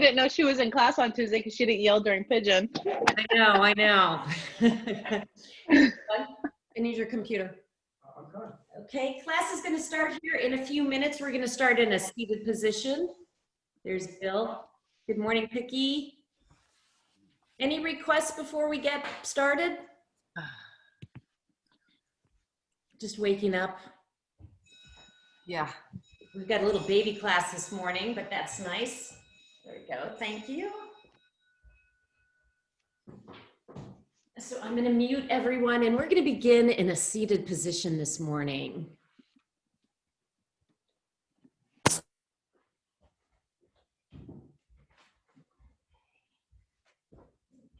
didn't know she was in class on Tuesday because she didn't yell during pigeon. I know. I need your computer. Okay, class is going to start here in a few minutes. We're going to start in a seated position. There's Bill. Good morning, Picky. Any requests before we get started? Just waking up. Yeah. We've got a little baby class this morning, but that's nice. There we go. Thank you. So I'm going to mute everyone, and we're going to begin in a seated position this morning.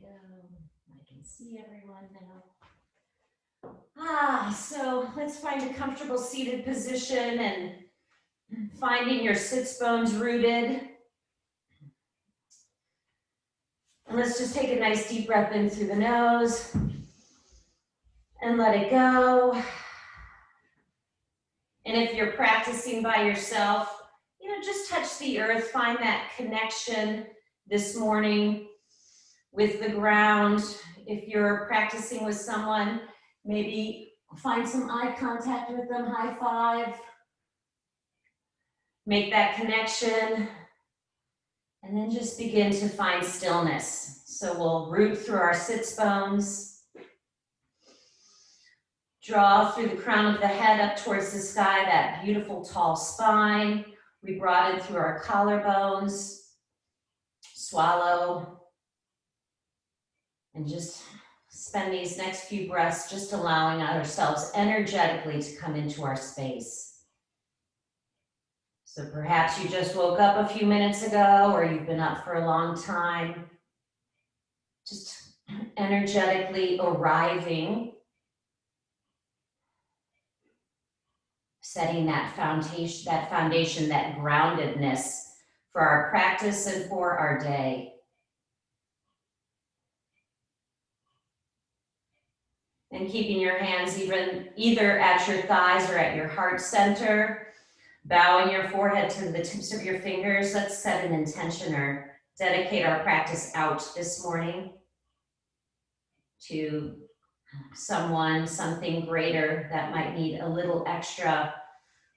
I can see everyone now. So let's find a comfortable seated position and finding your sits bones rooted. And let's just take a nice deep breath in through the nose and let it go. And if you're practicing by yourself, just touch the earth, find that connection this morning with the ground. If you're practicing with someone, maybe find some eye contact with them, high five. Make that connection. And then just begin to find stillness. So we'll root through our sits bones. Draw through the crown of the head up towards the sky, that beautiful tall spine. We brought it through our collarbones. Swallow. And just spend these next few breaths just allowing ourselves energetically to come into our space. So perhaps you just woke up a few minutes ago, or you've been up for a long time. Just energetically arriving, setting that foundation, that groundedness for our practice and for our day. And keeping your hands either at your thighs or at your heart center. Bowing your forehead to the tips of your fingers. Let's set an intention or dedicate our practice out this morning to someone, something greater that might need a little extra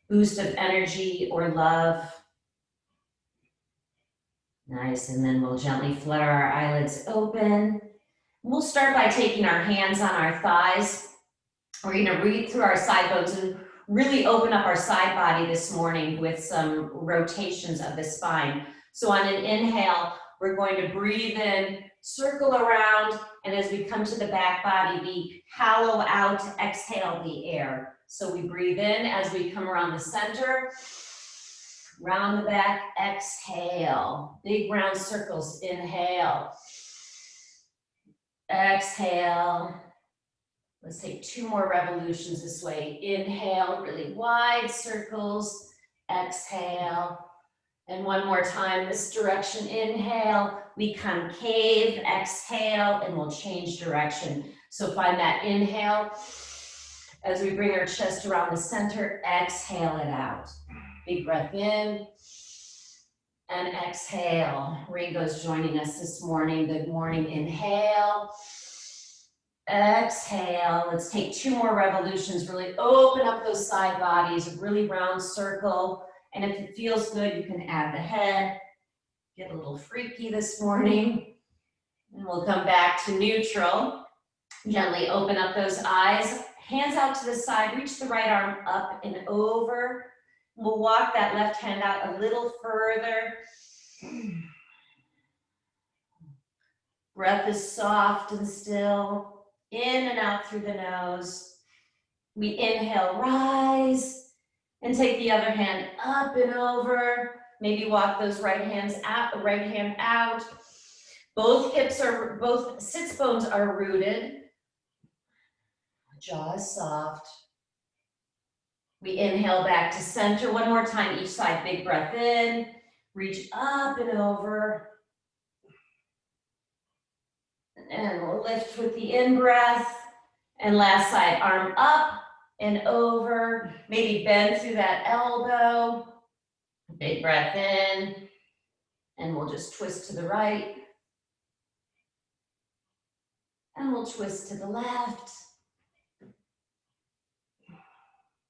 boost of energy or love. Nice, and then we'll gently flutter our eyelids open. We'll start by taking our hands on our thighs. We're going to read through our side bones and really open up our side body this morning with some rotations of the spine. So on an inhale, we're going to breathe in, circle around, and as we come to the back body, we hollow out, exhale the air. So we breathe in as we come around the center, round the back, exhale. Big round circles, inhale, exhale. Let's take 2 more revolutions this way. Inhale, really wide circles. Exhale. And one more time this direction. Inhale, we concave. Exhale, and we'll change direction. So find that inhale. As we bring our chest around the center, exhale it out. Big breath in. And exhale. Ringo's joining us this morning. Good morning. Inhale. Exhale. Let's take 2 more revolutions. Really open up those side bodies, a really round circle. And if it feels good, you can add the head. Get a little freaky this morning. And we'll come back to neutral. Gently open up those eyes. Hands out to the side. Reach the right arm up and over. We'll walk that left hand out a little further. Breath is soft and still. In and out through the nose. We inhale, rise, and take the other hand up and over. Maybe walk those right hand out. Both sits bones are rooted. Jaw is soft. We inhale back to center. One more time, each side, big breath in. Reach up and over. And we'll lift with the in-breath. And last side, arm up and over. Maybe bend through that elbow. Big breath in. And we'll just twist to the right. And we'll twist to the left.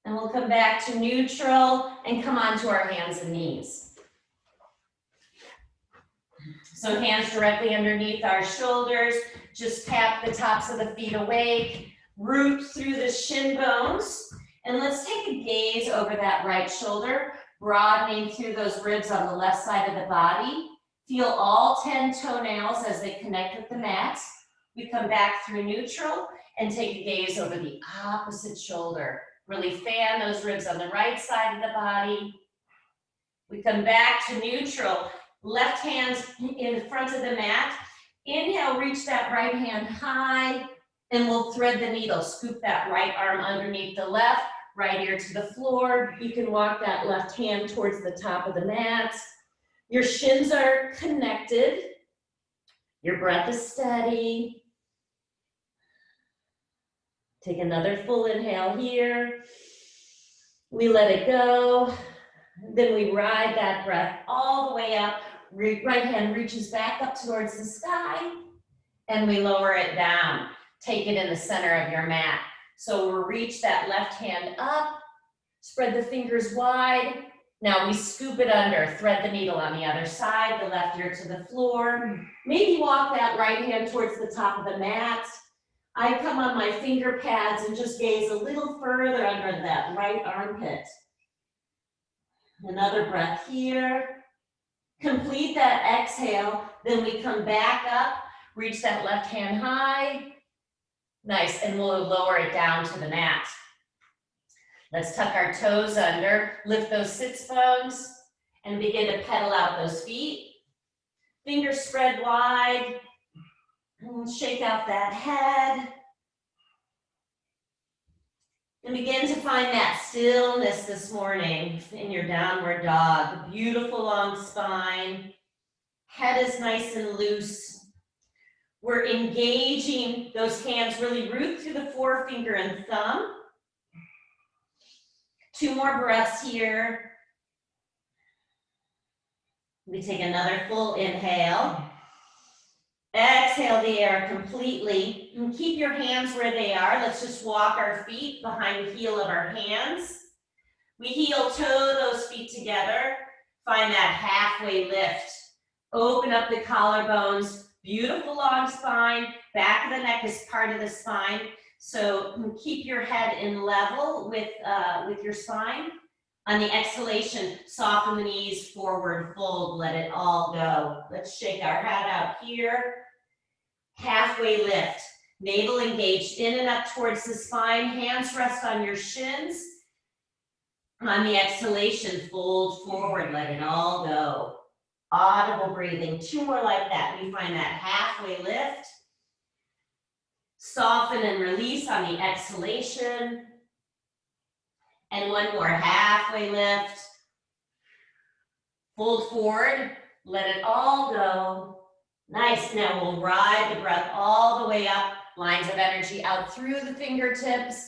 And we'll come back to neutral and come onto our hands and knees. So hands directly underneath our shoulders. Just tap the tops of the feet awake. Root through the shin bones. And let's take a gaze over that right shoulder, broadening through those ribs on the left side of the body. Feel all 10 toenails as they connect with the mat. We come back through neutral and take a gaze over the opposite shoulder. Really fan those ribs on the right side of the body. We come back to neutral. Left hand in front of the mat. Inhale, reach that right hand high, and we'll thread the needle. Scoop that right arm underneath the left, right ear to the floor. You can walk that left hand towards the top of the mat. Your shins are connected. Your breath is steady. Take another full inhale here. We let it go. Then we ride that breath all the way up. Right hand reaches back up towards the sky. And we lower it down. Take it in the center of your mat. So we'll reach that left hand up. Spread the fingers wide. Now we scoop it under. Thread the needle on the other side. The left ear to the floor. Maybe walk that right hand towards the top of the mat. I come on my finger pads and just gaze a little further under that right armpit. Another breath here. Complete that exhale. Then we come back up, reach that left hand high. Nice, and we'll lower it down to the mat. Let's tuck our toes under, lift those sits bones, and begin to pedal out those feet. Fingers spread wide. Shake out that head. And begin to find that stillness this morning in your downward dog. Beautiful long spine. Head is nice and loose. We're engaging those hands, really root through the forefinger and thumb. 2 more breaths here. We take another full inhale. Exhale the air completely. And keep your hands where they are. Let's just walk our feet behind the heel of our hands. We heel toe those feet together. Find that halfway lift. Open up the collarbones. Beautiful long spine. Back of the neck is part of the spine. So keep your head in level with your spine. On the exhalation, soften the knees, forward fold, let it all go. Let's shake our head out here. Halfway lift, navel engaged in and up towards the spine, hands rest on your shins. On the exhalation, fold forward, let it all go. Audible breathing, 2 more like that. We find that halfway lift. Soften and release on the exhalation. And 1 more halfway lift. Fold forward, let it all go. Nice, now we'll ride the breath all the way up. Lines of energy out through the fingertips.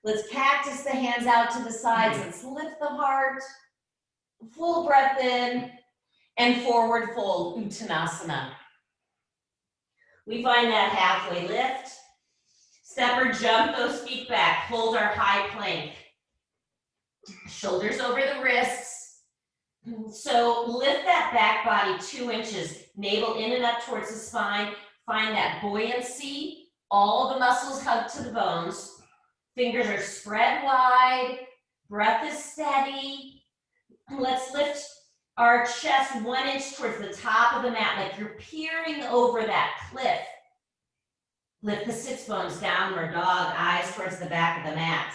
Let's cactus the hands out to the sides. Let's lift the heart. Full breath in and forward fold, Uttanasana. We find that halfway lift. Step or jump those feet back. Hold our high plank. Shoulders over the wrists. So lift that back body 2 inches. Navel in and up towards the spine. Find that buoyancy. All the muscles hug to the bones. Fingers are spread wide. Breath is steady. Let's lift our chest 1 inch towards the top of the mat, like you're peering over that cliff. Lift the sits bones, downward dog, eyes towards the back of the mat.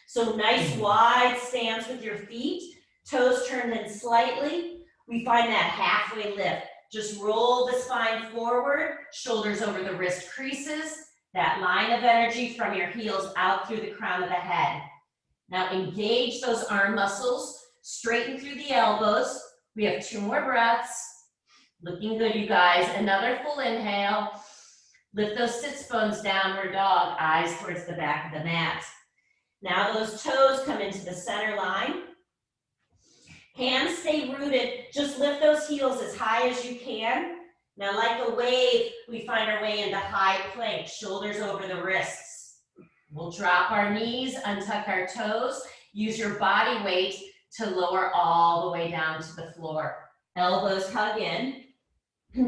So nice wide stance with your feet, toes turned in slightly. We find that halfway lift. Just roll the spine forward, shoulders over the wrist creases, that line of energy from your heels out through the crown of the head. Now engage those arm muscles, straighten through the elbows. We have 2 more breaths. Looking good, you guys. Another full inhale. Lift those sits bones, downward dog, eyes towards the back of the mat. Now those toes come into the center line. Hands stay rooted. Just lift those heels as high as you can. Now, like a wave, we find our way into high plank, shoulders over the wrists. We'll drop our knees, untuck our toes. Use your body weight to lower all the way down to the floor. Elbows hug in.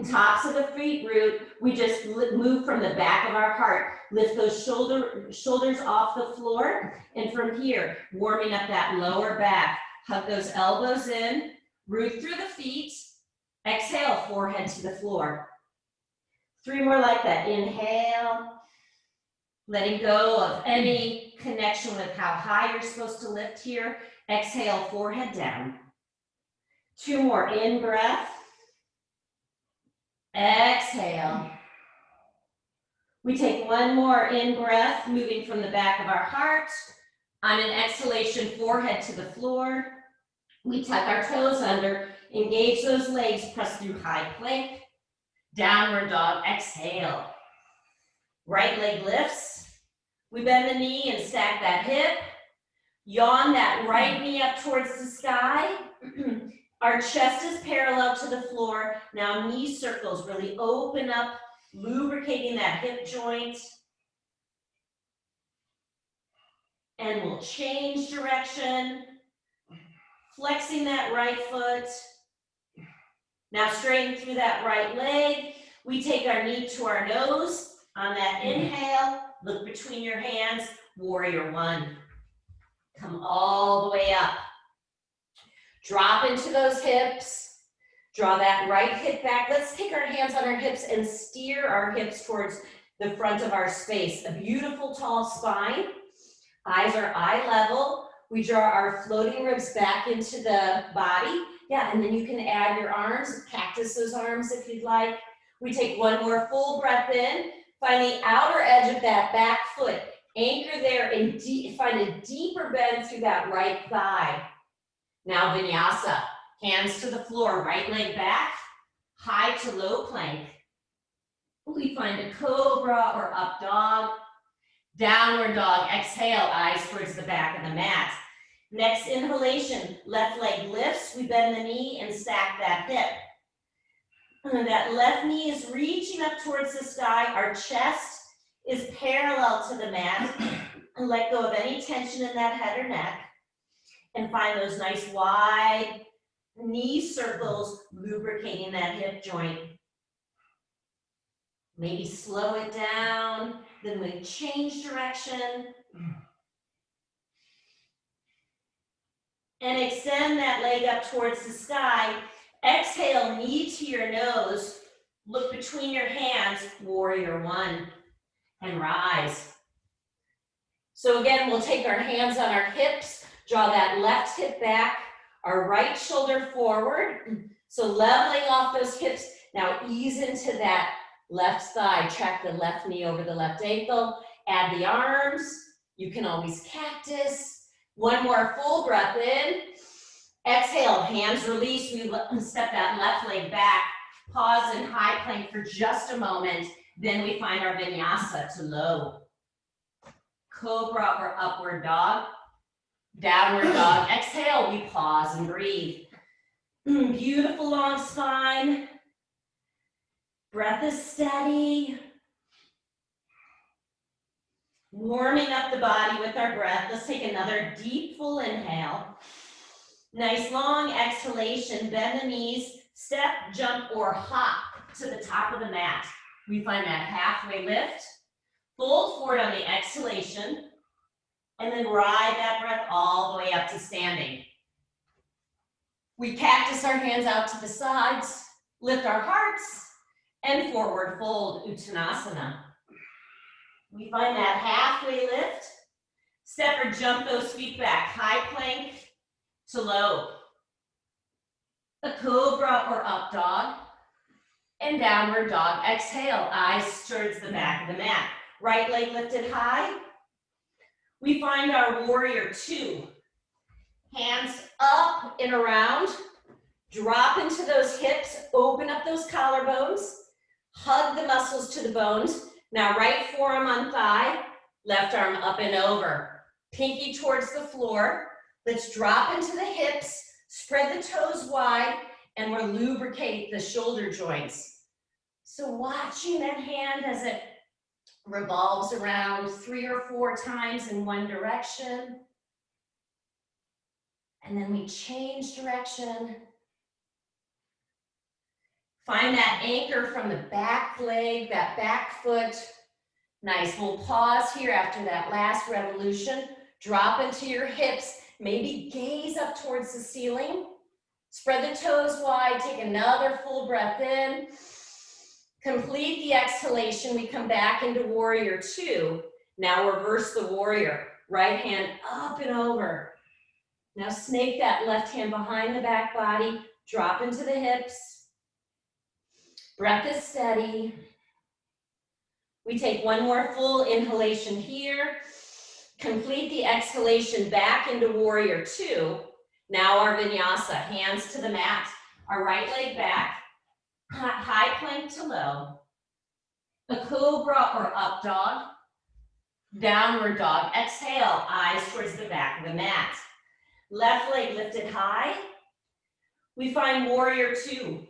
Tops of the feet root. We just move from the back of our heart. Lift those shoulders off the floor. And from here, warming up that lower back. Hug those elbows in. Root through the feet. Exhale, forehead to the floor. 3 more like that. Inhale. Letting go of any connection with how high you're supposed to lift here. Exhale, forehead down. 2 more. In breath. Exhale. We take 1 more in breath, moving from the back of our heart. On an exhalation, forehead to the floor. We tuck our toes under, engage those legs, press through high plank. Downward dog, exhale. Right leg lifts. We bend the knee and stack that hip. Yawn that right knee up towards the sky. Our chest is parallel to the floor. Now knee circles, really open up, lubricating that hip joint. And we'll change direction, flexing that right foot. Now straighten through that right leg. We take our knee to our nose. On that inhale, look between your hands, warrior 1. Come all the way up. Drop into those hips. Draw that right hip back. Let's take our hands on our hips and steer our hips towards the front of our space. A beautiful tall spine. Eyes are eye level. We draw our floating ribs back into the body. Yeah, and then you can add your arms, cactus those arms if you'd like. We take 1 more full breath in. Find the outer edge of that back foot. Anchor there and find a deeper bend through that right thigh. Now vinyasa, hands to the floor, right leg back, high to low plank. We find a cobra or up dog. Downward dog, exhale, eyes towards the back of the mat. Next inhalation, left leg lifts, we bend the knee and stack that hip. And that left knee is reaching up towards the sky, our chest is parallel to the mat. And let go of any tension in that head or neck. And find those nice wide knee circles, lubricating that hip joint. Maybe slow it down, then we change direction. And extend that leg up towards the sky. Exhale, knee to your nose. Look between your hands, warrior 1, and rise. So again, we'll take our hands on our hips, draw that left hip back, our right shoulder forward. So leveling off those hips. Now ease into that left thigh. Track the left knee over the left ankle. Add the arms. You can always cactus. 1 more full breath in. Exhale, hands release. We step that left leg back. Pause in high plank for just a moment. Then we find our vinyasa to low. Cobra or upward dog. Downward dog. Exhale, we pause and breathe. Beautiful long spine. Breath is steady. Warming up the body with our breath. Let's take another deep full inhale. Nice long exhalation. Bend the knees. Step, jump, or hop to the top of the mat. We find that halfway lift. Fold forward on the exhalation. And then ride that breath all the way up to standing. We cactus our hands out to the sides. Lift our hearts. And forward fold, Uttanasana. We find that halfway lift. Step or jump those feet back. High plank to low. A cobra or up dog. And downward dog. Exhale, eyes towards the back of the mat. Right leg lifted high. We find our warrior 2. Hands up and around. Drop into those hips. Open up those collarbones. Hug the muscles to the bones. Now right forearm on thigh, left arm up and over. Pinky towards the floor. Let's drop into the hips. Spread the toes wide, and we'll lubricate the shoulder joints. So watching that hand as it revolves around 3 or 4 times in one direction. And then we change direction. Find that anchor from the back leg, that back foot. Nice, we'll pause here after that last revolution. Drop into your hips, maybe gaze up towards the ceiling. Spread the toes wide, take another full breath in. Complete the exhalation, we come back into warrior 2. Now reverse the warrior. Right hand up and over. Now snake that left hand behind the back body, drop into the hips. Breath is steady. We take one more full inhalation here. Complete the exhalation back into warrior 2. Now our vinyasa, hands to the mat. Our right leg back, high plank to low. A cobra or up dog. Downward dog. Exhale, eyes towards the back of the mat. Left leg lifted high. We find warrior 2.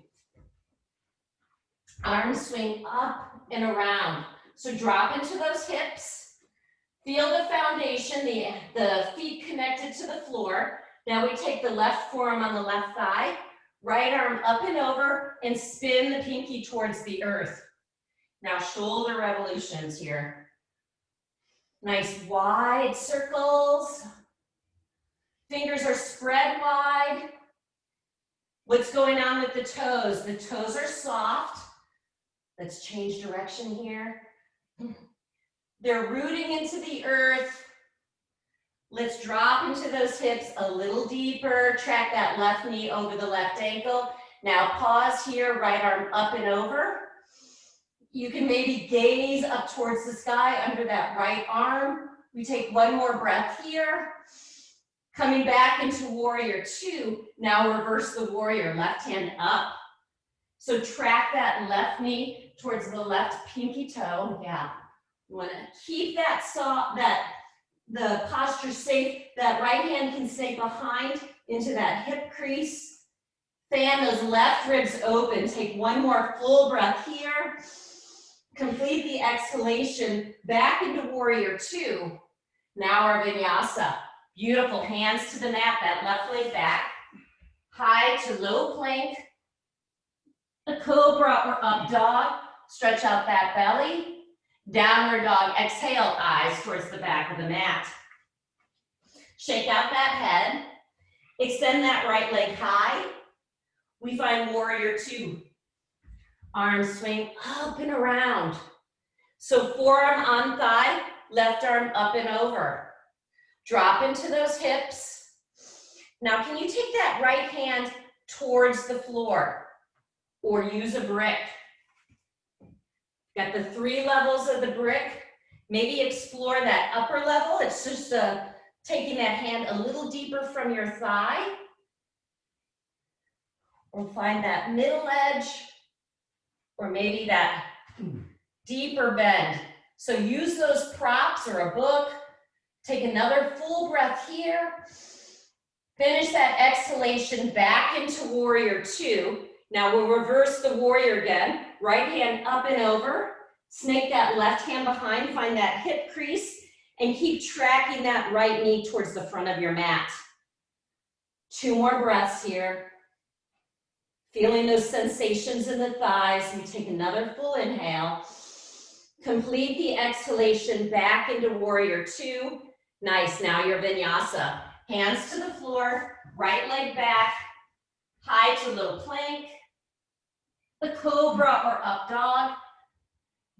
Arms swing up and around. So drop into those hips. Feel the foundation, the feet connected to the floor. Now we take the left forearm on the left thigh, right arm up and over, and spin the pinky towards the earth. Now shoulder revolutions here. Nice wide circles. Fingers are spread wide. What's going on with the toes? The toes are soft. Let's change direction here. They're rooting into the earth. Let's drop into those hips a little deeper. Track that left knee over the left ankle. Now pause here, right arm up and over. You can maybe gaze up towards the sky under that right arm. We take one more breath here. Coming back into warrior 2. Now reverse the warrior, left hand up. So track that left knee towards the left pinky toe. Yeah. You want to keep that the posture safe. That right hand can stay behind into that hip crease. Fan those left ribs open. Take one more full breath here. Complete the exhalation back into warrior 2. Now our vinyasa. Beautiful, hands to the mat, that left leg back. High to low plank. A cobra or up dog. Stretch out that belly. Downward dog, exhale, eyes towards the back of the mat. Shake out that head. Extend that right leg high. We find warrior 2. Arms swing up and around. So forearm on thigh, left arm up and over. Drop into those hips. Now can you take that right hand towards the floor or use a brick? Got the 3 levels of the brick. Maybe explore that upper level. It's just taking that hand a little deeper from your thigh. Or find that middle edge, or maybe that deeper bend. So use those props or a book. Take another full breath here. Finish that exhalation back into warrior 2. Now we'll reverse the warrior again. Right hand up and over. Snake that left hand behind. Find that hip crease and keep tracking that right knee towards the front of your mat. 2 more breaths here. Feeling those sensations in the thighs. We take another full inhale. Complete the exhalation back into warrior 2. Nice, now your vinyasa. Hands to the floor, right leg back, high to low plank. The cobra or up dog.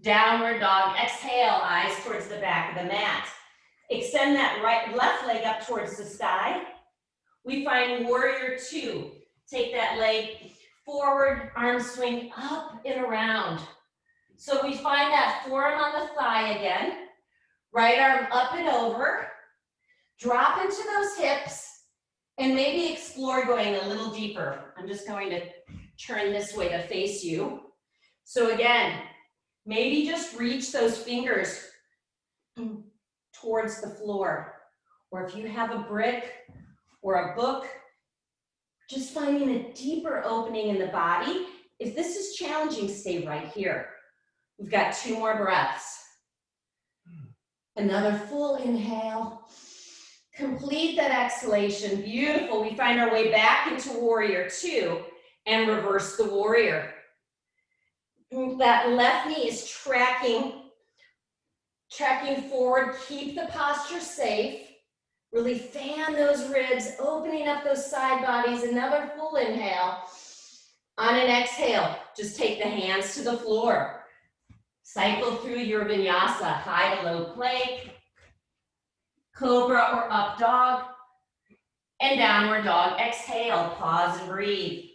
Downward dog, exhale, eyes towards the back of the mat. Extend that left leg up towards the sky. We find warrior 2. Take that leg forward, arms swing up and around. So we find that forearm on the thigh again. Right arm up and over. Drop into those hips and maybe explore going a little deeper. I'm just going to turn this way to face you. So again, maybe just reach those fingers towards the floor. Or if you have a brick or a book, Just finding a deeper opening in the body. If this is challenging, stay right here. We've got 2 more breaths. Another full inhale. Complete that exhalation. Beautiful. We find our way back into warrior 2 and reverse the warrior. That left knee is tracking forward. Keep the posture safe. Really fan those ribs, opening up those side bodies. Another full inhale. On an exhale, just take the hands to the floor. Cycle through your vinyasa, high to low plank, cobra or up dog, and downward dog. Exhale, pause and breathe.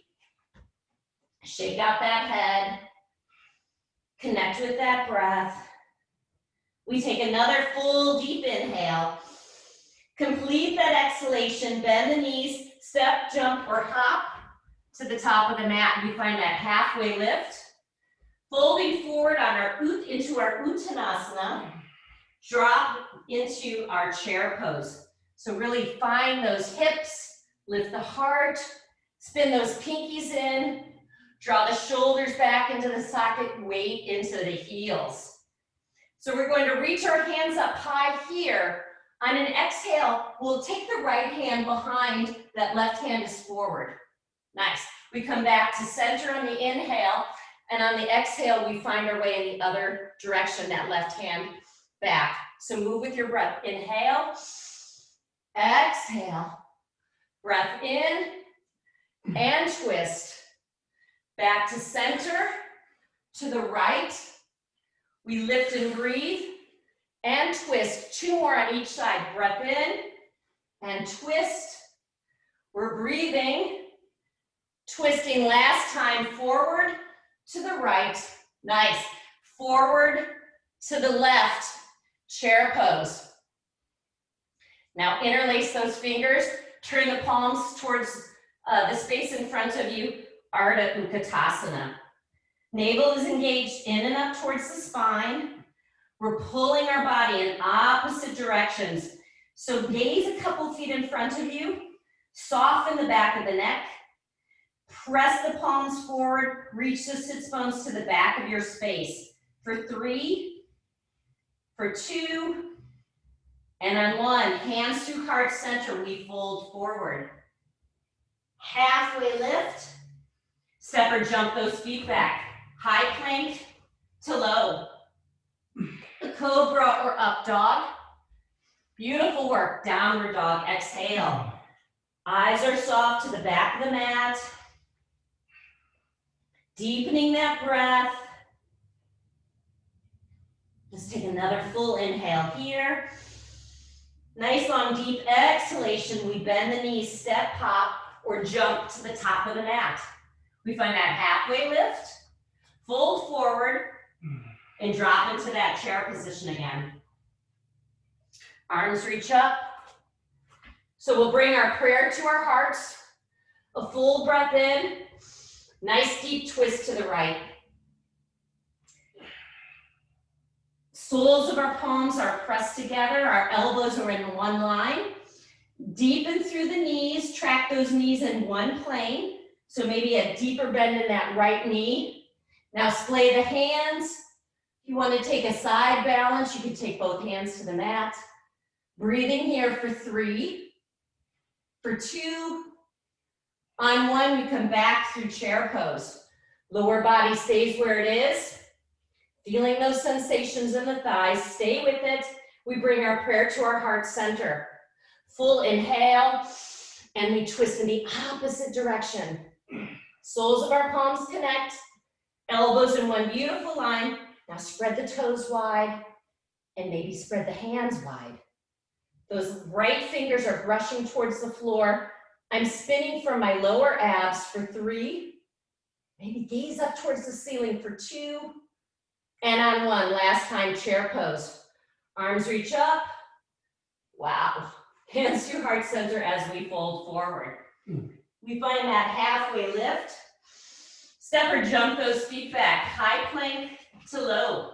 Shake out that head. Connect with that breath. We take another full deep inhale. Complete that exhalation, bend the knees, step, jump, or hop to the top of the mat. You find that halfway lift. Folding forward into our Uttanasana. Drop into our chair pose. So really find those hips, lift the heart, spin those pinkies in, draw the shoulders back into the socket, weight into the heels. So we're going to reach our hands up high here. On an exhale, we'll take the right hand behind, that left hand is forward. Nice. We come back to center on the inhale, and on the exhale, we find our way in the other direction, that left hand back. So move with your breath. Inhale, exhale, breath in, and twist. Back to center, to the right. We lift and breathe. And twist. 2 more on each side. Breath in and twist. We're breathing. Twisting last time, forward to the right. Nice. Forward to the left. Chair pose. Now interlace those fingers. Turn the palms towards the space in front of you. Ardha Uttanasana. Navel is engaged in and up towards the spine. We're pulling our body in opposite directions. So gaze a couple feet in front of you. Soften the back of the neck. Press the palms forward. Reach the sits bones to the back of your space. For 3, for 2, and on 1. Hands to heart center. We fold forward. Halfway lift. Step or jump those feet back. High plank to low. Cobra or up dog. Beautiful work. Downward dog. Exhale. Eyes are soft to the back of the mat. Deepening that breath. Just take another full inhale here. Nice long deep exhalation. We bend the knees, step, hop, or jump to the top of the mat. We find that halfway lift. Fold forward. And drop into that chair position again. Arms reach up. So we'll bring our prayer to our hearts. A full breath in. Nice deep twist to the right. Soles of our palms are pressed together. Our elbows are in one line. Deepen through the knees. Track those knees in one plane. So maybe a deeper bend in that right knee. Now splay the hands. If you want to take a side balance, you can take both hands to the mat. Breathing here for 3, for 2. On 1, we come back through chair pose. Lower body stays where it is. Feeling those sensations in the thighs, stay with it. We bring our prayer to our heart center. Full inhale, and we twist in the opposite direction. Soles of our palms connect, elbows in one beautiful line. Now spread the toes wide and maybe spread the hands wide. Those right fingers are brushing towards the floor. I'm spinning from my lower abs for 3. Maybe gaze up towards the ceiling for 2. And on 1, last time, chair pose. Arms reach up. Wow. Hands to heart center as we fold forward. We find that halfway lift. Step or jump those feet back. High plank to low.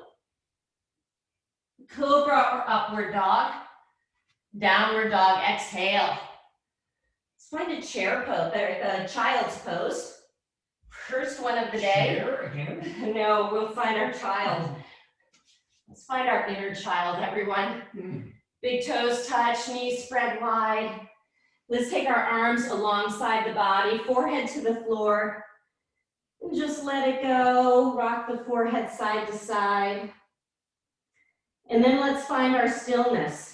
Cobra or upward dog. Downward dog, exhale. Let's find a chair pose, or a child's pose. First one of the day. Chair again? No, we'll find our child. Let's find our inner child, everyone. Big toes touch, knees spread wide. Let's take our arms alongside the body, forehead to the floor. And just let it go. Rock the forehead side to side. And then let's find our stillness.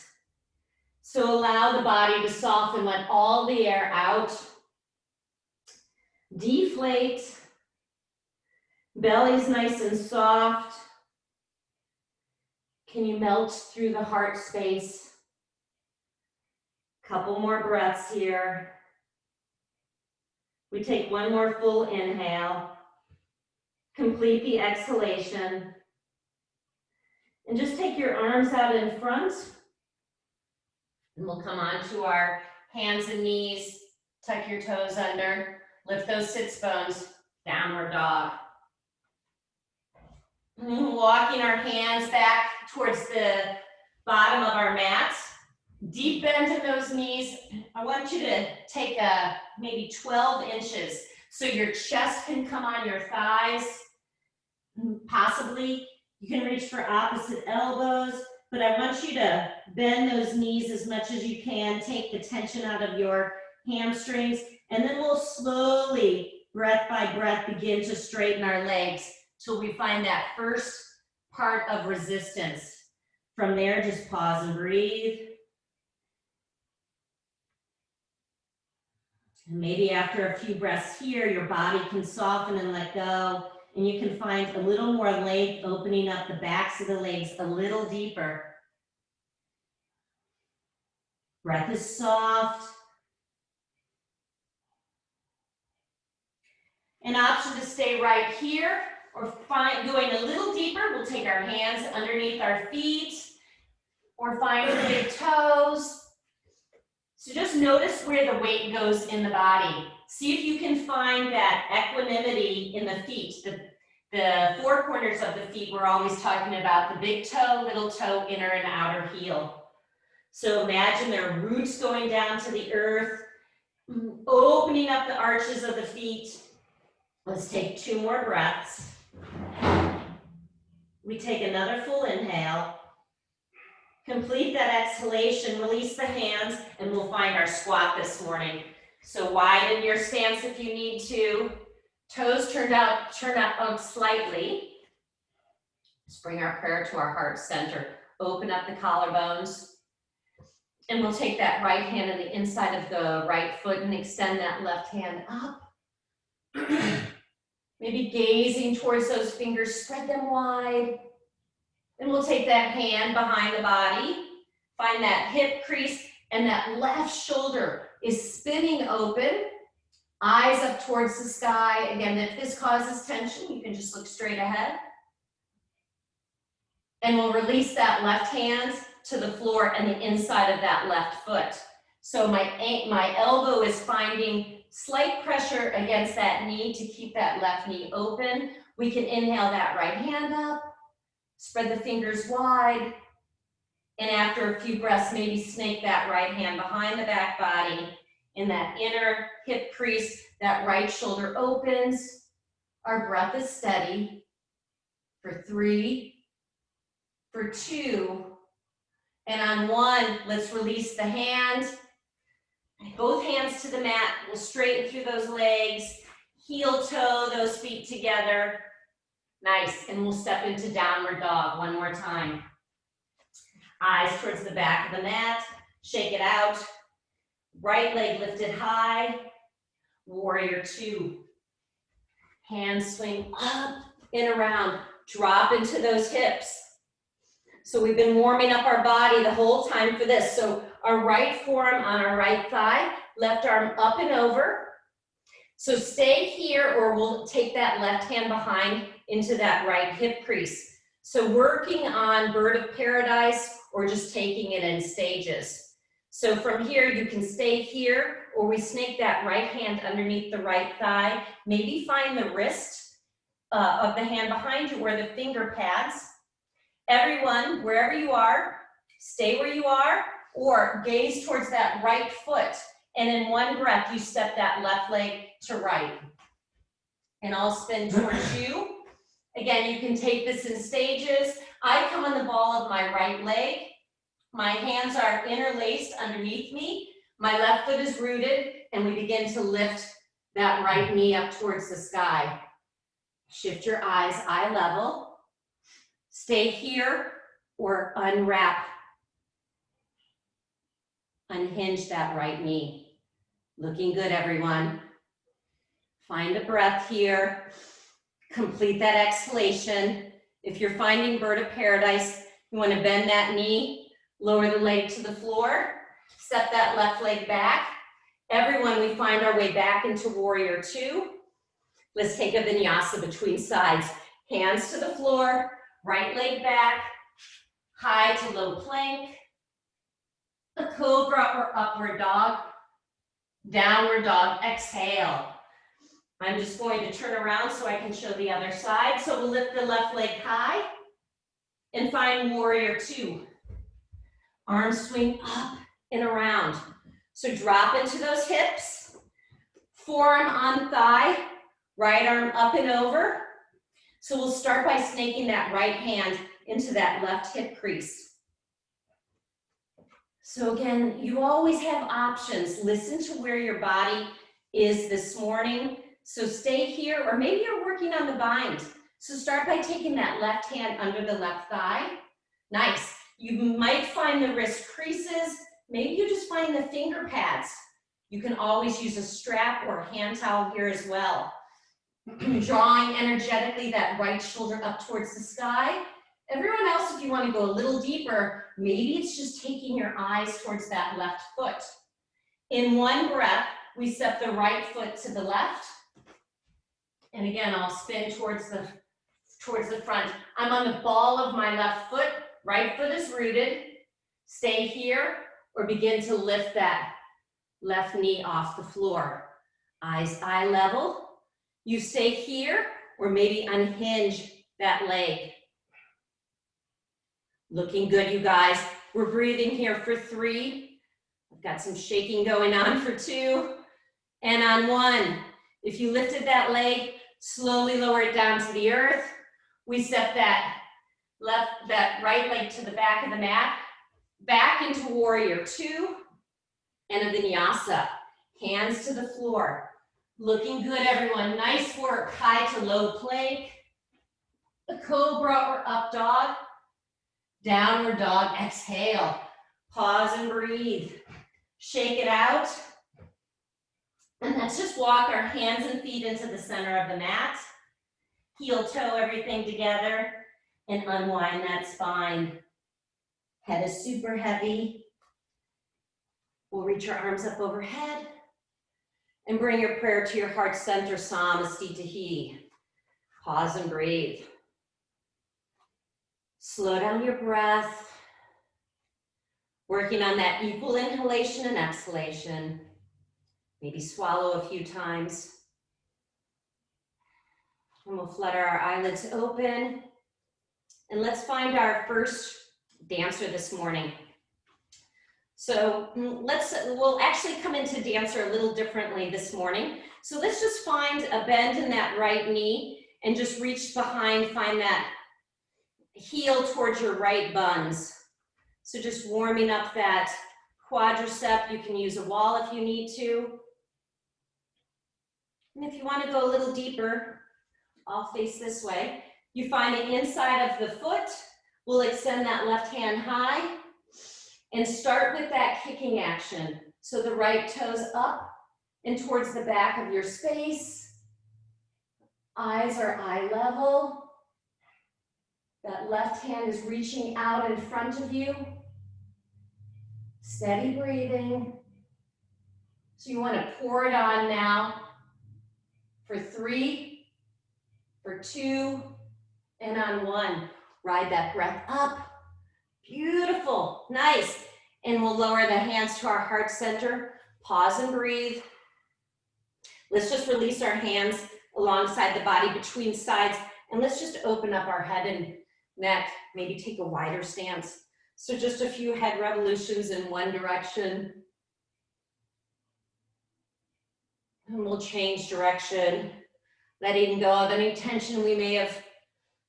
So allow the body to soften, let all the air out. Deflate. Belly's nice and soft. Can you melt through the heart space? Couple more breaths here. We take one more full inhale. Complete the exhalation. And just take your arms out in front. And we'll come onto our hands and knees. Tuck your toes under. Lift those sits bones. Downward dog. Walking our hands back towards the bottom of our mat. Deep bend in those knees. I want you to take maybe 12 inches so your chest can come on your thighs. Possibly you can reach for opposite elbows, but I want you to bend those knees as much as you can. Take the tension out of your hamstrings, and then we'll slowly, breath by breath, begin to straighten our legs till we find that first part of resistance. From there, just pause and breathe. And maybe after a few breaths here, your body can soften and let go, and you can find a little more length, opening up the backs of the legs a little deeper. Breath is soft. An option to stay right here, or going a little deeper, we'll take our hands underneath our feet, or find the big toes. So just notice where the weight goes in the body. See if you can find that equanimity in the feet. The four corners of the feet, we're always talking about the big toe, little toe, inner and outer heel. So imagine their roots going down to the earth, opening up the arches of the feet. Let's take 2 more breaths. We take another full inhale. Complete that exhalation, release the hands, and we'll find our squat this morning. So widen your stance if you need to. Toes turn up slightly. Let's bring our prayer to our heart center. Open up the collarbones. And we'll take that right hand on the inside of the right foot and extend that left hand up. Maybe gazing towards those fingers, spread them wide. And we'll take that hand behind the body, find that hip crease, and that left shoulder is spinning open, eyes up towards the sky. Again, if this causes tension, you can just look straight ahead. And we'll release that left hand to the floor and the inside of that left foot. So my elbow is finding slight pressure against that knee to keep that left knee open. We can inhale that right hand up. Spread the fingers wide, and after a few breaths, maybe snake that right hand behind the back body. In that inner hip crease, that right shoulder opens. Our breath is steady for 3, for 2, and on 1, let's release the hand. Both hands to the mat. We'll straighten through those legs, heel toe those feet together. Nice, and we'll step into downward dog one more time. Eyes towards the back of the mat, shake it out. Right leg lifted high, warrior 2. Hands swing up and around, drop into those hips. So we've been warming up our body the whole time for this. So our right forearm on our right thigh, left arm up and over. So stay here, or we'll take that left hand behind into that right hip crease. So working on bird of paradise, or just taking it in stages. So from here, you can stay here, or we snake that right hand underneath the right thigh. Maybe find the wrist of the hand behind you where the finger pads. Everyone, wherever you are, stay where you are, or gaze towards that right foot And in one breath, you step that left leg to right. And I'll spin towards you. Again, you can take this in stages. I come on the ball of my right leg. My hands are interlaced underneath me. My left foot is rooted, and we begin to lift that right knee up towards the sky. Shift your eyes eye level. Stay here or unwrap. Unhinge that right knee. Looking good, everyone. Find a breath here. Complete that exhalation. If you're finding bird of paradise, you want to bend that knee, lower the leg to the floor, step that left leg back. Everyone, we find our way back into warrior two. Let's take a vinyasa between sides. Hands to the floor, right leg back, high to low plank, a cobra or upward dog, downward dog, exhale. I'm just going to turn around so I can show the other side. So we'll lift the left leg high and find warrior two. Arms swing up and around. So drop into those hips, forearm on thigh, right arm up and over. So we'll start by snaking that right hand into that left hip crease. So again, you always have options. Listen to where your body is this morning. So stay here, or maybe you're working on the bind. So start by taking that left hand under the left thigh. Nice. You might find the wrist creases. Maybe you just find the finger pads. You can always use a strap or a hand towel here as well. Drawing energetically that right shoulder up towards the sky. Everyone else, if you want to go a little deeper, maybe it's just taking your eyes towards that left foot. In one breath, we step the right foot to the left. And again, I'll spin towards the front. I'm on the ball of my left foot. Right foot is rooted. Stay here or begin to lift that left knee off the floor. Eyes eye level. You stay here or maybe unhinge that leg. Looking good, you guys. We're breathing here for 3. I've got some shaking going on for 2. And on 1. If you lifted that leg, slowly lower it down to the earth. We step that right leg to the back of the mat, back into warrior 2, and a vinyasa. Hands to the floor. Looking good, everyone. Nice work. High to low plank. A cobra or up dog. Downward dog. Exhale. Pause and breathe. Shake it out. And let's just walk our hands and feet into the center of the mat. Heel toe everything together and unwind that spine. Head is super heavy. We'll reach our arms up overhead and bring your prayer to your heart center, Samasti Tahi. Pause and breathe. Slow down your breath. Working on that equal inhalation and exhalation. Maybe swallow a few times. And we'll flutter our eyelids open. And let's find our first dancer this morning. So we'll actually come into dancer a little differently this morning. So let's just find a bend in that right knee and just reach behind, find that heel towards your right buns. So just warming up that quadricep. You can use a wall if you need to. And if you want to go a little deeper, I'll face this way. You find the inside of the foot. We'll extend that left hand high and start with that kicking action. So the right toes up and towards the back of your space. Eyes are eye level. That left hand is reaching out in front of you. Steady breathing. So you want to pour it on now for 3, for 2, and on 1. Ride that breath up. Beautiful, nice. And we'll lower the hands to our heart center. Pause and breathe. Let's just release our hands alongside the body between sides. And let's just open up our head and neck. Maybe take a wider stance. So just a few head revolutions in one direction. And we'll change direction, letting go of any tension we may have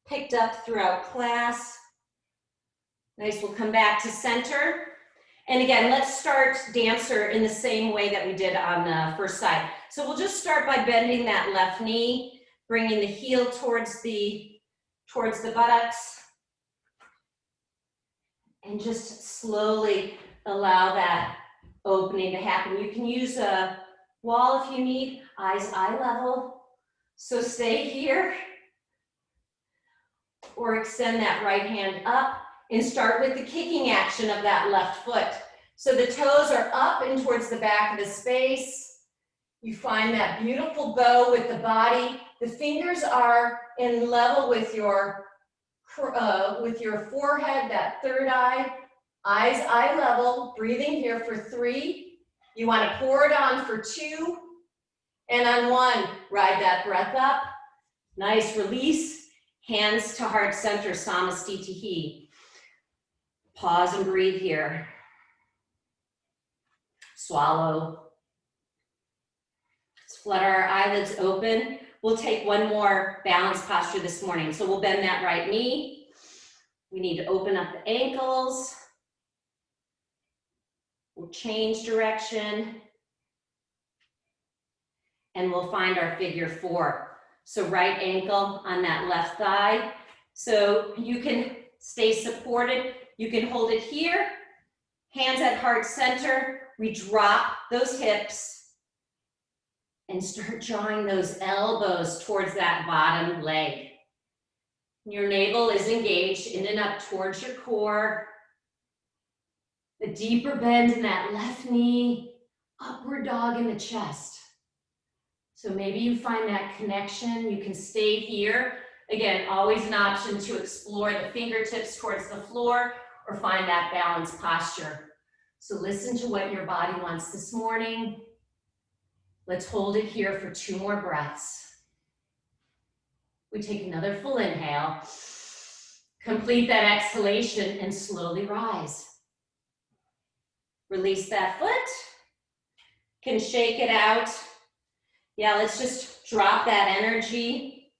picked up throughout class. Nice, we'll come back to center. And again, let's start dancer in the same way that we did on the first side. So we'll just start by bending that left knee, bringing the heel towards the buttocks, and just slowly allow that opening to happen. You can use a wall if you need, eyes eye level. So stay here, or extend that right hand up and start with the kicking action of that left foot. So the toes are up and towards the back of the space. You find that beautiful bow with the body. The fingers are in level with your forehead, that third eye. Eyes eye level, breathing here for 3. You want to pour it on for 2. And on 1, ride that breath up. Nice, release. Hands to heart center, Samastitihi. Pause and breathe here. Swallow. Let's flutter our eyelids open. We'll take one more balance posture this morning. So we'll bend that right knee. We need to open up the ankles. We'll change direction. And we'll find our figure 4. So right ankle on that left thigh. So you can stay supported. You can hold it here. Hands at heart center. We drop those hips and start drawing those elbows towards that bottom leg. Your navel is engaged in and up towards your core. A deeper bend in that left knee. Upward dog in the chest. So maybe you find that connection. You can stay here. Again, always an option to explore the fingertips towards the floor or find that balanced posture. So listen to what your body wants this morning. Let's hold it here for 2 more breaths. We take another full inhale. Complete that exhalation and slowly rise. Release that foot. Can shake it out. Yeah, let's just drop that energy.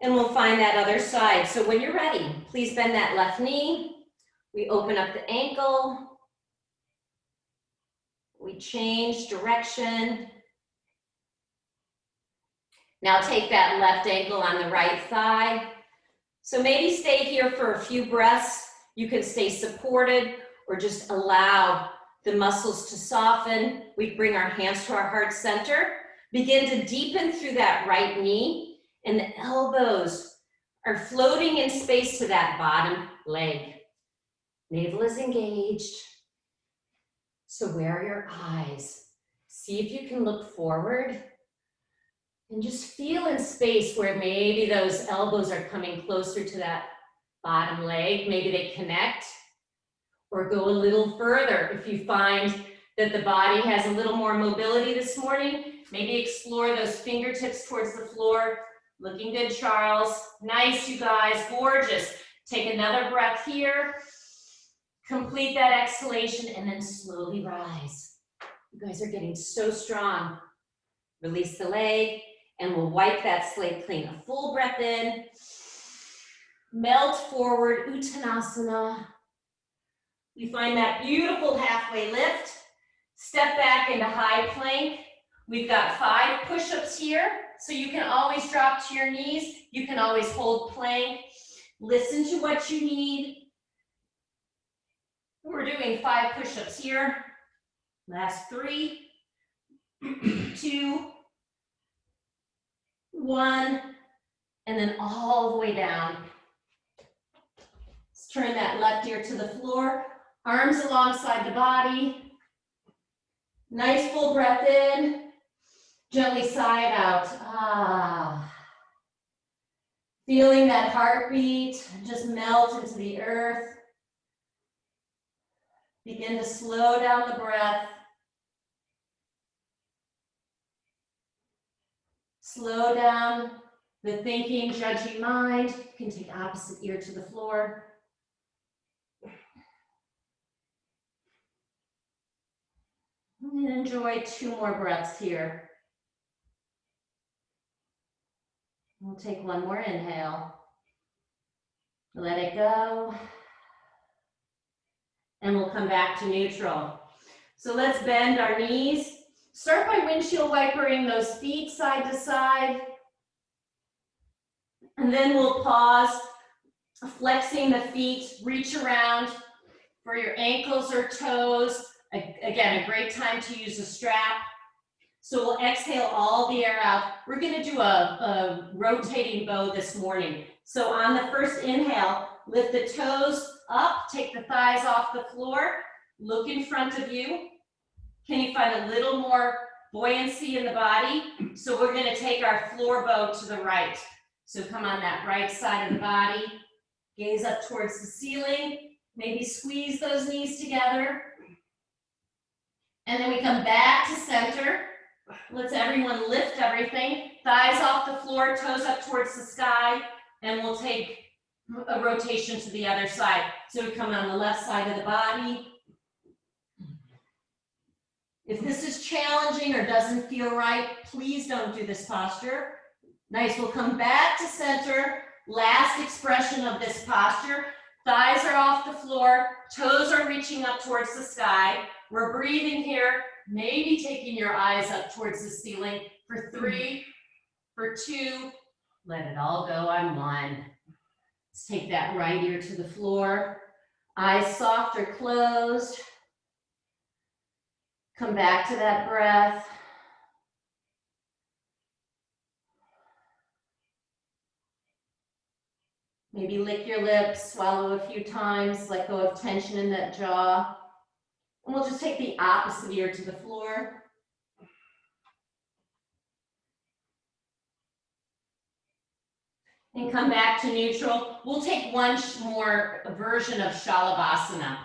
And we'll find that other side. So when you're ready, please bend that left knee. We open up the ankle. We change direction. Now take that left ankle on the right thigh. So maybe stay here for a few breaths. You can stay supported or just allow the muscles to soften. We bring our hands to our heart center. Begin to deepen through that right knee, and the elbows are floating in space to that bottom leg. Navel is engaged. So where are your eyes? See if you can look forward and just feel in space where maybe those elbows are coming closer to that bottom leg. Maybe they connect, or go a little further. If you find that the body has a little more mobility this morning, maybe explore those fingertips towards the floor. Looking good, Charles. Nice, you guys, gorgeous. Take another breath here. Complete that exhalation and then slowly rise. You guys are getting so strong. Release the leg and we'll wipe that slate clean. A full breath in. Melt forward, Uttanasana. We find that beautiful halfway lift. Step back into high plank. We've got 5 push-ups here, so you can always drop to your knees. You can always hold plank. Listen to what you need. We're doing 5 push-ups here. Last 3, 2, 1, and then all the way down. Let's turn that left ear to the floor. Arms alongside the body. Nice full breath in. Gently sigh it out. Ah. Feeling that heartbeat just melt into the earth. Begin to slow down the breath. Slow down the thinking, judging mind. You can take opposite ear to the floor. And enjoy 2 more breaths here. We'll take 1 more inhale. Let it go. And we'll come back to neutral. So let's bend our knees. Start by windshield wipering those feet side to side. And then we'll pause, flexing the feet, reach around for your ankles or toes. Again, a great time to use a strap. So we'll exhale all the air out. We're gonna do a rotating bow this morning. So on the first inhale, lift the toes up, take the thighs off the floor, look in front of you. Can you find a little more buoyancy in the body? So we're gonna take our floor bow to the right. So come on that right side of the body, gaze up towards the ceiling, maybe squeeze those knees together. And then we come back to center. Let's everyone lift everything. Thighs off the floor, toes up towards the sky, and we'll take a rotation to the other side. So we come on the left side of the body. If this is challenging or doesn't feel right, please don't do this posture. Nice, we'll come back to center. Last expression of this posture. Thighs are off the floor, toes are reaching up towards the sky. We're breathing here, maybe taking your eyes up towards the ceiling for 3, for 2, let it all go on 1. Let's take that right ear to the floor. Eyes soft or closed. Come back to that breath. Maybe lick your lips, swallow a few times, let go of tension in that jaw. And we'll just take the opposite ear to the floor. And come back to neutral. We'll take one more version of Shalabhasana.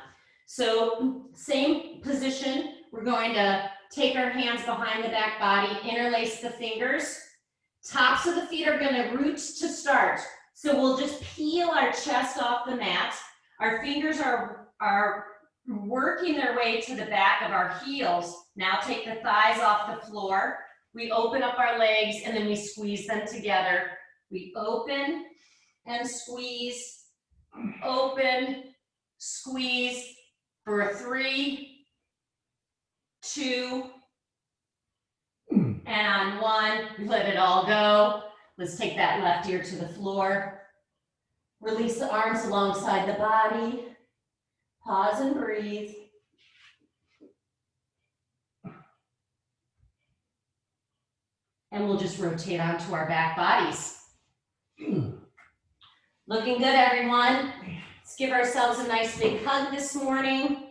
So same position. We're going to take our hands behind the back body, interlace the fingers. Tops of the feet are going to root to start. So we'll just peel our chest off the mat. Our fingers are working their way to the back of our heels. Now take the thighs off the floor. We open up our legs and then we squeeze them together. We open and squeeze, open, squeeze for 3, 2, and on 1, let it all go. Let's take that left ear to the floor. Release the arms alongside the body. Pause and breathe. And we'll just rotate onto our back bodies. Looking good, everyone. Let's give ourselves a nice big hug this morning.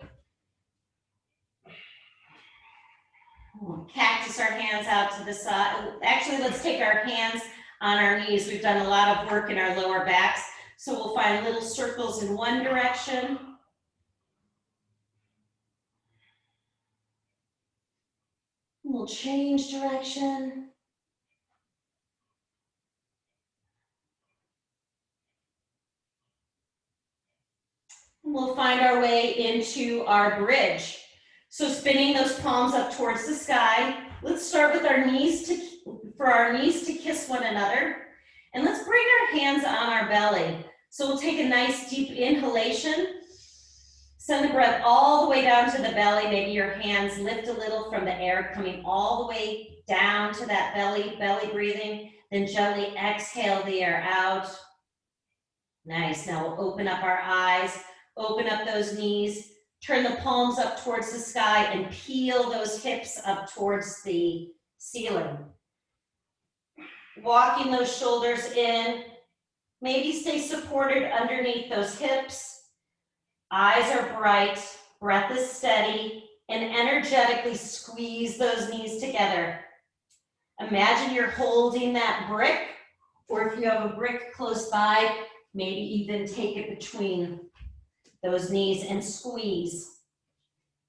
We'll cactus our hands out to the side. Actually, let's take our hands on our knees. We've done a lot of work in our lower backs. So we'll find little circles in one direction. We'll change direction. We'll find our way into our bridge. So spinning those palms up towards the sky. Let's start with our knees for our knees to kiss one another. And let's bring our hands on our belly. So we'll take a nice deep inhalation. Send the breath all the way down to the belly. Maybe your hands lift a little from the air, coming all the way down to that belly breathing. Then gently exhale the air out. Nice, now we'll open up our eyes, open up those knees, turn the palms up towards the sky and peel those hips up towards the ceiling. Walking those shoulders in, maybe stay supported underneath those hips. Eyes are bright, breath is steady, and energetically squeeze those knees together. Imagine you're holding that brick, or if you have a brick close by, maybe even take it between those knees and squeeze.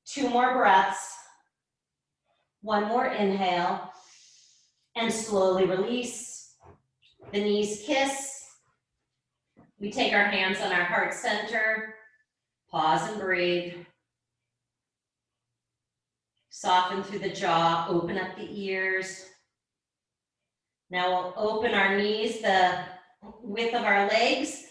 2 more breaths. 1 more inhale, and slowly release. The knees kiss. We take our hands on our heart center. Pause and breathe. Soften through the jaw, open up the ears. Now we'll open our knees the width of our legs.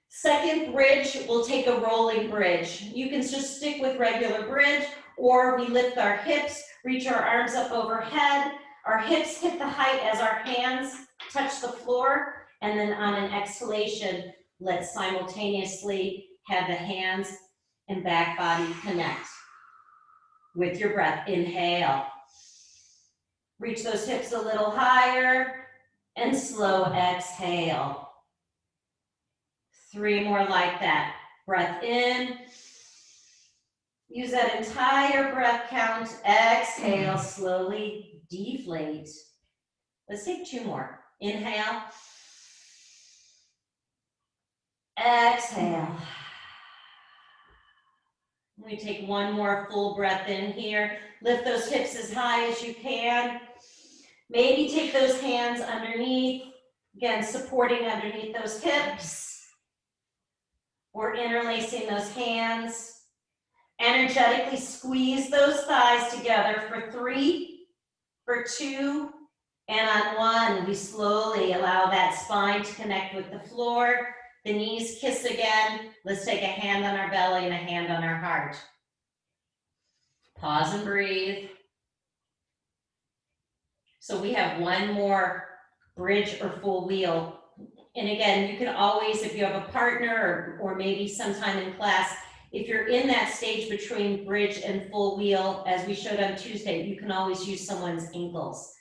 Second bridge, we'll take a rolling bridge. You can just stick with regular bridge, or we lift our hips, reach our arms up overhead. Our hips hit the height as our hands touch the floor, and then on an exhalation, let's simultaneously have the hands and back body connect. With your breath, inhale. Reach those hips a little higher, and slow exhale. 3 more like that. Breath in. Use that entire breath count. Exhale, slowly deflate. Let's take 2 more. Inhale. Exhale. We take 1 more full breath in here. Lift those hips as high as you can. Maybe take those hands underneath. Again, supporting underneath those hips. Or interlacing those hands. Energetically squeeze those thighs together for 3, for 2, and on 1, we slowly allow that spine to connect with the floor. The knees kiss again. Let's take a hand on our belly and a hand on our heart. Pause and breathe. So we have 1 more bridge or full wheel. And again, you can always, if you have a partner or maybe sometime in class, if you're in that stage between bridge and full wheel, as we showed on Tuesday, you can always use someone's ankles.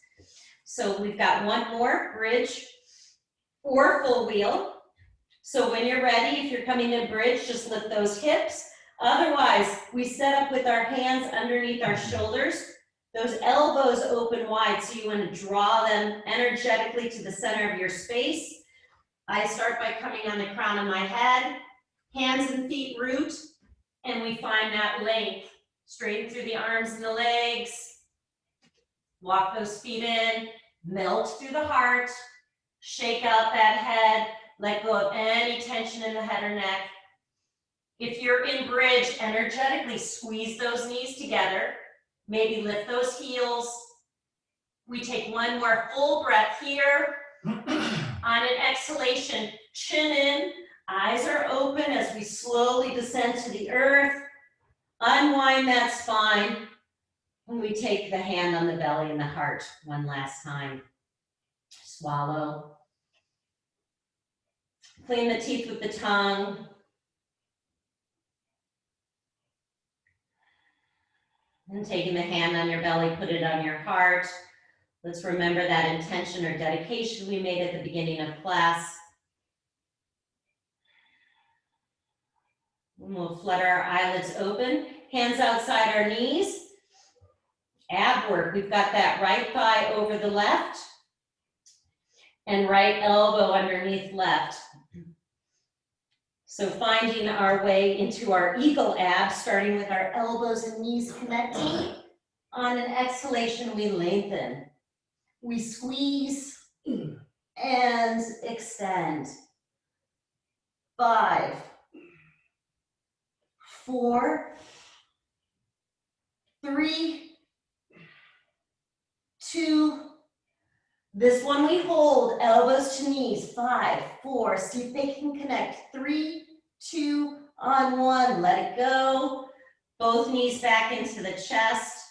So we've got 1 more bridge or full wheel. So when you're ready, if you're coming to bridge, just lift those hips. Otherwise, we set up with our hands underneath our shoulders, those elbows open wide, so you want to draw them energetically to the center of your space. I start by coming on the crown of my head, hands and feet root, and we find that length. Straighten through the arms and the legs. Walk those feet in, melt through the heart, shake out that head, let go of any tension in the head or neck. If you're in bridge, energetically squeeze those knees together. Maybe lift those heels. We take 1 more full breath here. On an exhalation, chin in, eyes are open as we slowly descend to the earth. Unwind that spine. And we take the hand on the belly and the heart 1 last time. Swallow. Clean the teeth with the tongue. And taking the hand on your belly, put it on your heart. Let's remember that intention or dedication we made at the beginning of class. And we'll flutter our eyelids open, hands outside our knees. Ab work, we've got that right thigh over the left and right elbow underneath left. So finding our way into our eagle abs, starting with our elbows and knees connecting. On an exhalation, we lengthen. We squeeze and extend. 5, 4, 3, 2. This one we hold, elbows to knees. 5, 4, see if they can connect. 3, 2, on 1, let it go. Both knees back into the chest.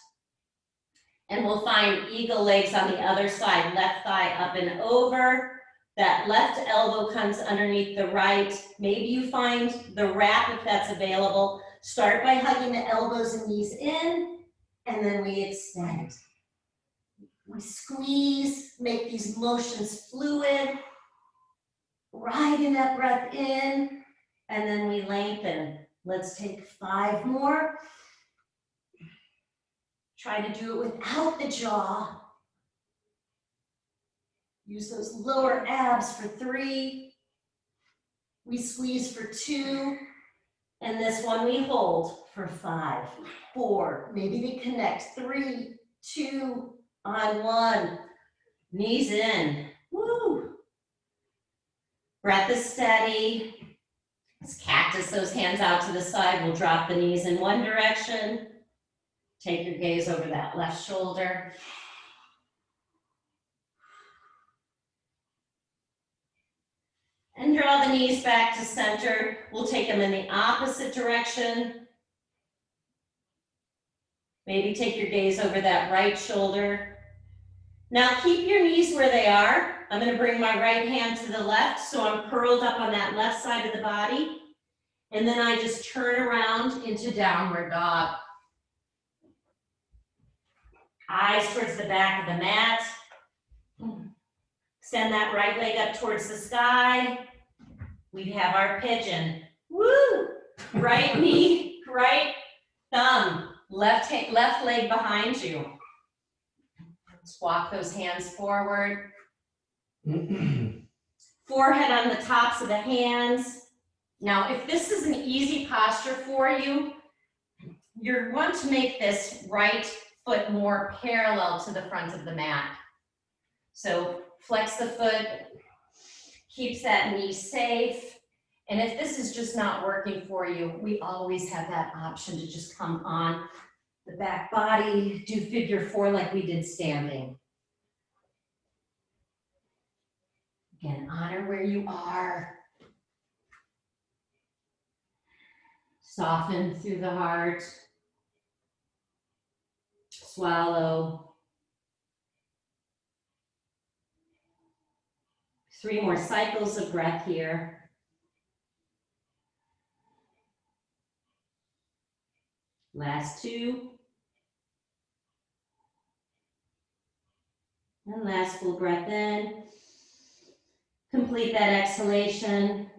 And we'll find eagle legs on the other side, left thigh up and over. That left elbow comes underneath the right. Maybe you find the wrap if that's available. Start by hugging the elbows and knees in, and then we extend. We squeeze, make these motions fluid. Riding that breath in, and then we lengthen. Let's take 5 more. Try to do it without the jaw. Use those lower abs for 3. We squeeze for 2. And this one we hold for 5, 4. Maybe they connect. 3, 2, on 1. Knees in. Woo! Breath is steady. Let's cactus those hands out to the side. We'll drop the knees in one direction. Take your gaze over that left shoulder. And draw the knees back to center. We'll take them in the opposite direction. Maybe take your gaze over that right shoulder. Now keep your knees where they are. I'm going to bring my right hand to the left, so I'm curled up on that left side of the body. And then I just turn around into downward dog. Eyes towards the back of the mat. Extend that right leg up towards the sky. We have our pigeon. Woo! Right knee, right thumb, left leg behind you. Let's walk those hands forward. Forehead on the tops of the hands. Now, if this is an easy posture for you, you want to make this right foot more parallel to the front of the mat. So flex the foot, keeps that knee safe. And if this is just not working for you, we always have that option to just come on the back body, do figure 4 like we did standing. Again, honor where you are. Soften through the heart. Swallow. 3 more cycles of breath here. Last 2. And last full breath in. Complete that exhalation.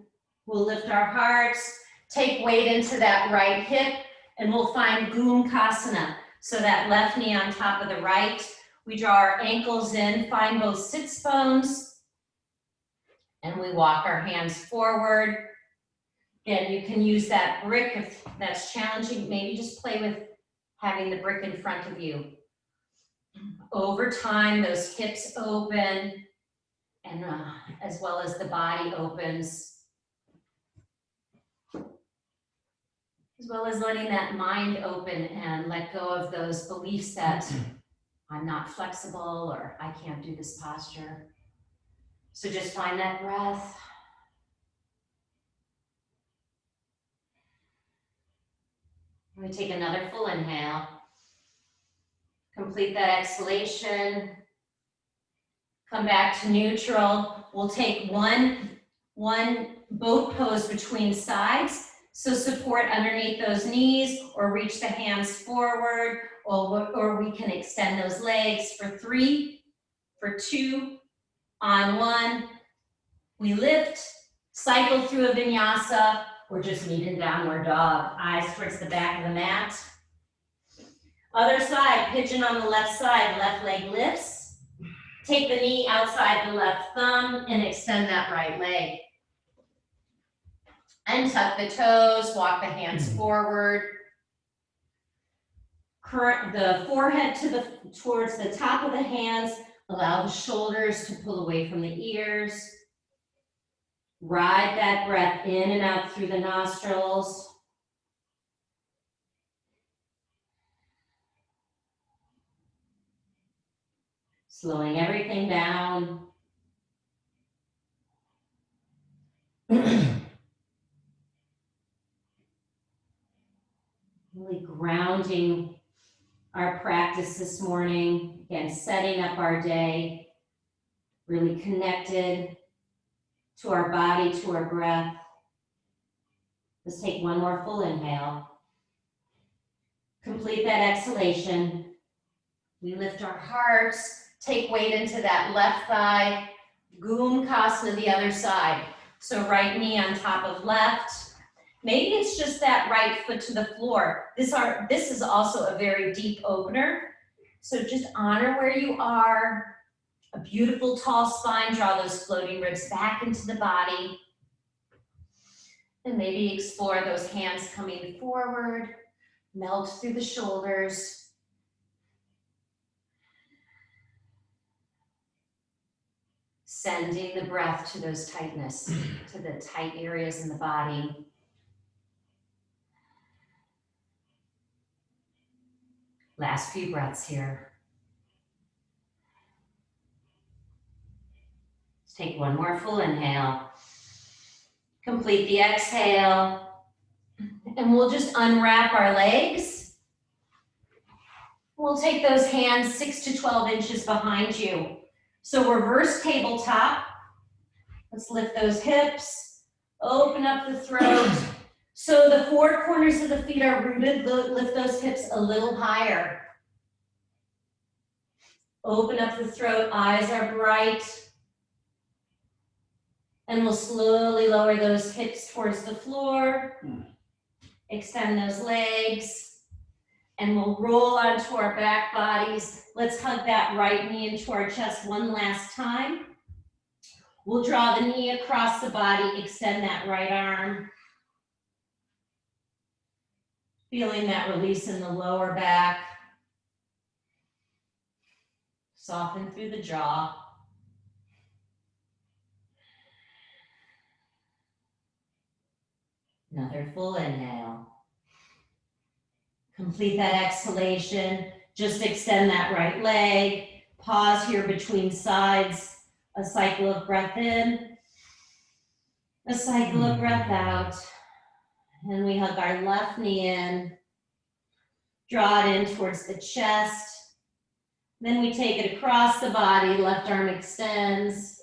We'll lift our hearts, take weight into that right hip, and we'll find Uttanasana. So that left knee on top of the right. We draw our ankles in, find both sits bones, and we walk our hands forward. Again, you can use that brick if that's challenging. Maybe just play with having the brick in front of you. Over time, those hips open, and as well as the body opens, as well as letting that mind open and let go of those beliefs that I'm not flexible or I can't do this posture. So just find that breath. We take another full inhale. Complete that exhalation. Come back to neutral. We'll take one boat pose between sides. So support underneath those knees or reach the hands forward, or we can extend those legs for 3, for 2, on 1. We lift, cycle through a vinyasa, or just meet in downward dog. Eyes towards the back of the mat. Other side, pigeon on the left side, left leg lifts. Take the knee outside the left thumb and extend that right leg. And tuck the toes, walk the hands forward. Current the forehead towards the top of the hands. Allow the shoulders to pull away from the ears. Ride that breath in and out through the nostrils. Slowing everything down. Really grounding our practice this morning. Again, setting up our day. Really connected to our body, to our breath. Let's take one more full inhale. Complete that exhalation. We lift our hearts. Take weight into that left thigh. Uttanasana the other side. So right knee on top of left. Maybe it's just that right foot to the floor. This is also a very deep opener. So just honor where you are. A beautiful tall spine. Draw those floating ribs back into the body. And maybe explore those hands coming forward. Melt through the shoulders. Sending the breath to those tightness, to the tight areas in the body. Last few breaths here. Let's take one more full inhale. Complete the exhale. And we'll just unwrap our legs. We'll take those hands 6 to 12 inches behind you. So reverse tabletop. Let's lift those hips, open up the throat. So the four corners of the feet are rooted. Lift those hips a little higher. Open up the throat, eyes are bright. And we'll slowly lower those hips towards the floor. Extend those legs. And we'll roll onto our back bodies. Let's hug that right knee into our chest one last time. We'll draw the knee across the body, extend that right arm. Feeling that release in the lower back. Soften through the jaw. Another full inhale. Complete that exhalation. Just extend that right leg. Pause here between sides. A cycle of breath in. A cycle of breath out. And we hug our left knee in. Draw it in towards the chest. Then we take it across the body. Left arm extends.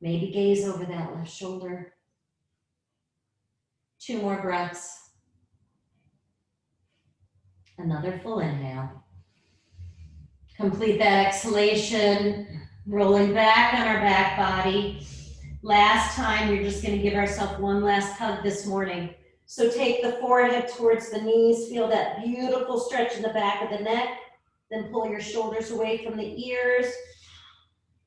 Maybe gaze over that left shoulder. 2 more breaths. Another full inhale. Complete that exhalation, rolling back on our back body. Last time, we're just going to give ourselves one last hug this morning. So take the forehead towards the knees, feel that beautiful stretch in the back of the neck, then pull your shoulders away from the ears.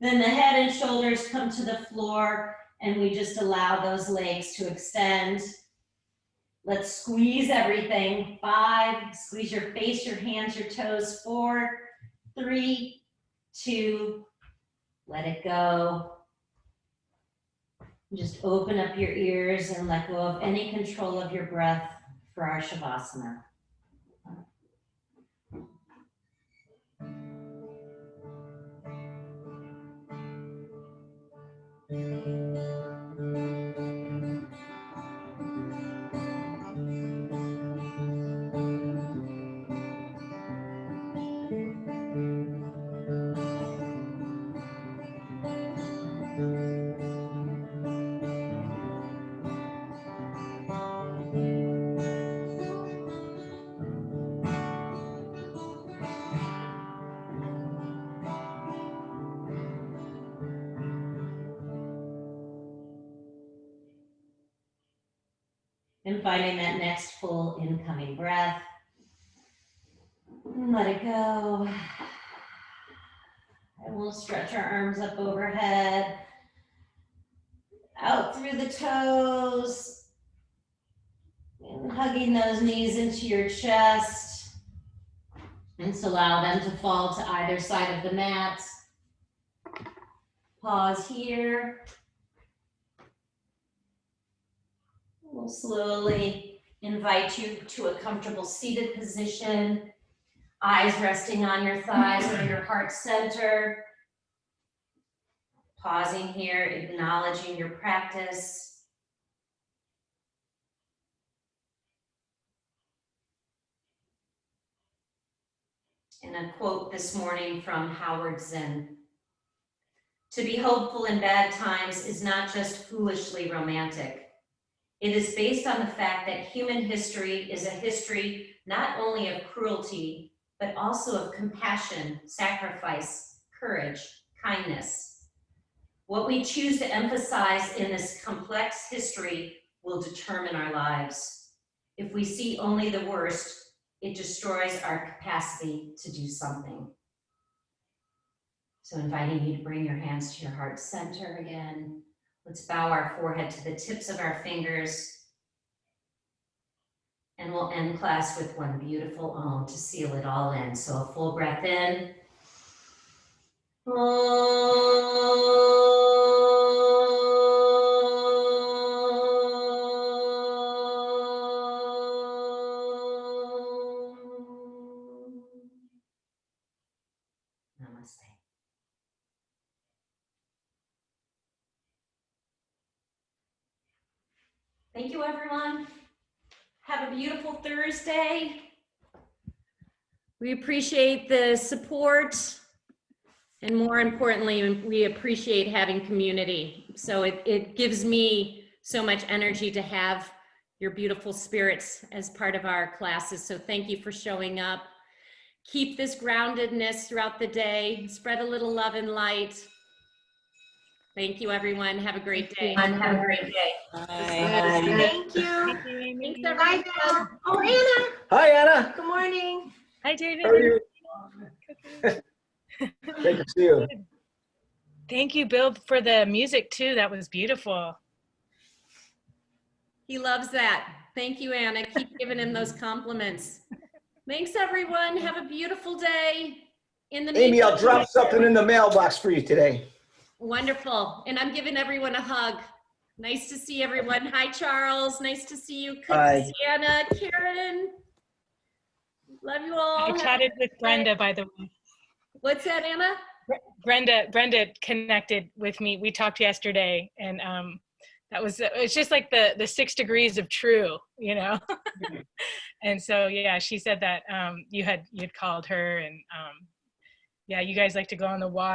Then the head and shoulders come to the floor, and we just allow those legs to extend. Let's squeeze everything. 5, squeeze your face, your hands, your toes. 4, 3, 2, let it go. Just open up your ears and let go of any control of your breath for our Shavasana. And finding that next full incoming breath. Let it go. And we'll stretch our arms up overhead, out through the toes, and hugging those knees into your chest. And so allow them to fall to either side of the mat. Pause here. We'll slowly invite you to a comfortable seated position. Eyes resting on your thighs or your heart center. Pausing here, acknowledging your practice. And a quote this morning from Howard Zinn. To be hopeful in bad times is not just foolishly romantic. It is based on the fact that human history is a history not only of cruelty, but also of compassion, sacrifice, courage, kindness. What we choose to emphasize in this complex history will determine our lives. If we see only the worst, it destroys our capacity to do something. So inviting you to bring your hands to your heart center again. Let's bow our forehead to the tips of our fingers. And we'll end class with one beautiful Om to seal it all in. So a full breath in. Thank you, everyone. Have a beautiful Thursday. We appreciate the support, and more importantly, we appreciate having community. So it gives me so much energy to have your beautiful spirits as part of our classes. So thank you for showing up. Keep this groundedness throughout the day. Spread a little love and light. Thank you, everyone. Have a great day. Have a great day. Bye. Thank you. Thank you, Amy. Thanks, everyone. Oh, Anna. Hi, Anna. Good morning. Hi, David. How are you? Great to see you. Thank you, Bill, for the music too. That was beautiful. He loves that. Thank you, Anna. Keep giving him those compliments. Thanks, everyone. Have a beautiful day. In the Amy, I'll meantime- drop something in the mailbox for you today. Wonderful. And I'm giving everyone a hug. Nice to see everyone. Hi, Charles. Nice to see you. Hi. Anna, Karen. Love you all. I chatted with Brenda, by the way. What's that, Anna? Brenda connected with me. We talked yesterday, and it's just like the 6 degrees of true, you know. And so yeah, she said that you'd called her, and yeah, you guys like to go on the water.